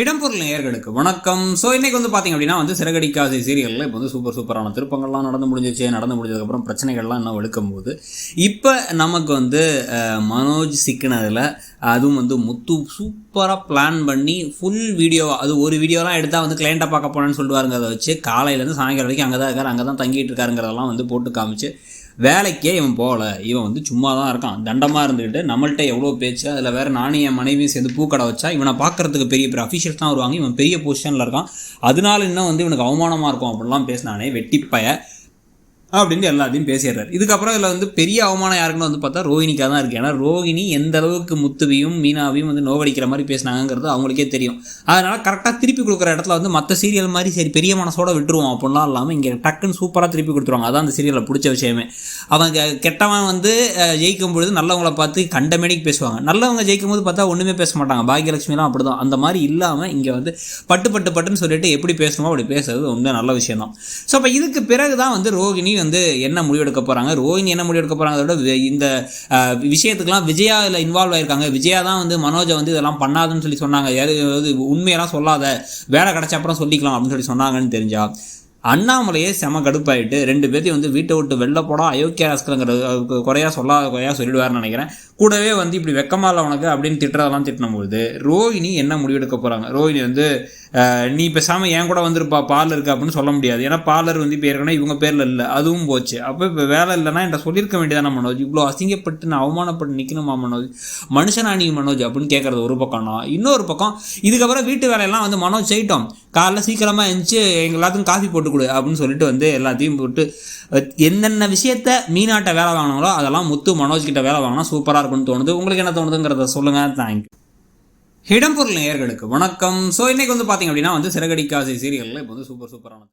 இடம்பொருள் நேயர்களுக்கு வணக்கம். ஸோ இன்றைக்கி வந்து பார்த்திங்க அப்படின்னா சிறகடிக்காசை சீரியலில் இப்போ சூப்பரான திருப்பங்கள்லாம் நடந்து முடிஞ்சதுக்கப்புறம் பிரச்சனைகள்லாம் இன்னும் வெளுக்கும்போது இப்போ நமக்கு மனோஜ் சிக்கினதில் அதுவும் முத்து சூப்பராக பிளான் பண்ணி ஃபுல் வீடியோவாக அது ஒரு வீடியோலாம் எடுத்தால் கிளைண்ட்டை பார்க்க போனேன்னு சொல்லுவாருங்க. அதை வச்சு காலையிலேருந்து சாயங்காலம் வரைக்கும் அங்கே தான் இருக்கார், அங்கே தான் தங்கிட்டு இருக்காருங்கிறதெல்லாம் போட்டு காமிச்சு வேலைக்கே இவன் போகல, இவன் சும்மா தான் இருக்கான், தண்டமாக இருந்துக்கிட்டு நம்மள்கிட்ட எவ்வளோ பேச்சு. அதில் வேறு நானும் என் மனைவியும் சேர்ந்து பூக்கடை வச்சா இவனை பார்க்குறதுக்கு பெரிய அஃபீஷியல்ஸ் தான் வருவாங்க, இவன் பெரிய பொசிஷனில் இருக்கான், அதனால இன்னும் இவனுக்கு அவமானமாக இருக்கும் அப்படிலாம் பேசினானே வெட்டிப்பய அப்படின்னு எல்லாத்தையும் பேசிடுறாரு. இதுக்கப்புறம் இதில் பெரிய அவமானம் யாருக்குன்னு பார்த்தா ரோஹினிக்காக தான் இருக்குது. ஏன்னா ரோஹினி எந்த அளவுக்கு முத்துவையும் மீனாவையும் நோவடிக்கிற மாதிரி பேசினாங்கிறது அவங்களுக்கே தெரியும். அதனால் கரெக்டாக திருப்பி கொடுக்குற இடத்துல மற்ற சீரியல் மாதிரி சரி பெரிய மனசோட விட்டுருவோம் அப்படின்லாம் இல்லாமல் இங்கே டக்குன்னு சூப்பராக திருப்பி கொடுத்துருவாங்க. அதான் அந்த சீரியலில் பிடிச்ச விஷயமே. அவங்க கெட்டவன் ஜெயிக்கும் பொழுது நல்லவங்களை பார்த்து கண்டமேடிக்கு பேசுவாங்க, நல்லவங்க ஜெயிக்கும் போது பார்த்தா ஒன்றுமே பேச மாட்டாங்க. பாக்யலட்சுமிலாம் அப்படி தான். அந்த மாதிரி இல்லாமல் இங்கே பட்டுன்னு சொல்லிட்டு எப்படி பேசணுமோ அப்படி பேசுறது ரொம்ப நல்ல விஷயம் தான். ஸோ அப்போ இதுக்கு பிறகு தான் ரோஹினி என்ன முடிவெடுக்க போகிறாங்க, ரோஹினி என்ன முடிவெடுக்க போகிறாங்க, அதோட இந்த விஷயத்துக்கெல்லாம் விஜயா இதில் இன்வால்வ் ஆயிருக்காங்க. விஜயா தான் மனோஜை இதெல்லாம் பண்ணாதுன்னு சொல்லி சொன்னாங்க, உண்மையெல்லாம் சொல்லாத, வேலை கிடச்ச அப்புறம் சொல்லிக்கலாம் அப்படின்னு சொல்லி சொன்னாங்கன்னு தெரிஞ்சா அண்ணாமலையே செம கடுப்பாயிட்டு ரெண்டு பேர்த்தையும் வீட்டை விட்டு வெளில போடா அயோக்கிய ராஸ்கருங்கிற குறையா சொல்லிடுவார்னு நினைக்கிறேன். கூடவே இப்படி வெக்கமா இல்லை உனக்கு அப்படின்னு திட்டுறதெல்லாம் திட்டினும்போது ரோஹினி என்ன முடிவெடுக்க போகிறாங்க. ரோஹினி நீ பேசாமல் என் கூட வந்துருப்பா பார்லர் இருக்கு அப்படின்னு சொல்ல முடியாது. ஏன்னா பார்லர் இப்போ ஏற்கனவே இவங்க பேரில் இல்லை, அதுவும் போச்சு. அப்போ இப்போ வேலை இல்லைன்னா என்கிட்ட சொல்லியிருக்க வேண்டியதான மனோஜ், இவ்வளோ அசிங்கப்பட்டு நான் அவமானப்பட்டு நிற்கணுமா மனோஜ், மனுஷனா நீ மனோஜ் அப்படின்னு கேட்குறது ஒரு பக்கம்னா, இன்னொரு பக்கம் இதுக்கப்புறம் வீட்டு வேலையெல்லாம் மனோஜ் செய்யிட்டோம், காலைல சீக்கிரமாக எழுந்துச்சு எங்கள் எல்லாத்துக்கும் காஃபி போட்டு கொடு அப்படின்னு சொல்லிட்டு எல்லாத்தையும் போட்டு என்னென்ன விஷயத்த மீனாட்ட வேலை வாங்கினாங்களோ அதெல்லாம் முத்து மனோஜ் கிட்ட வேலை வாங்கினா சூப்பராக இருக்கும்னு தோணுது. உங்களுக்கு என்ன தோணுதுங்கிறத சொல்லுங்கள். தேங்க்யூ. இடம்பொருள் நேயர்களுக்கு வணக்கம். ஸோ இன்றைக்கி பார்த்திங்க அப்படின்னா சிறகடிக்காசை சீரியலில் இப்போ சூப்பரான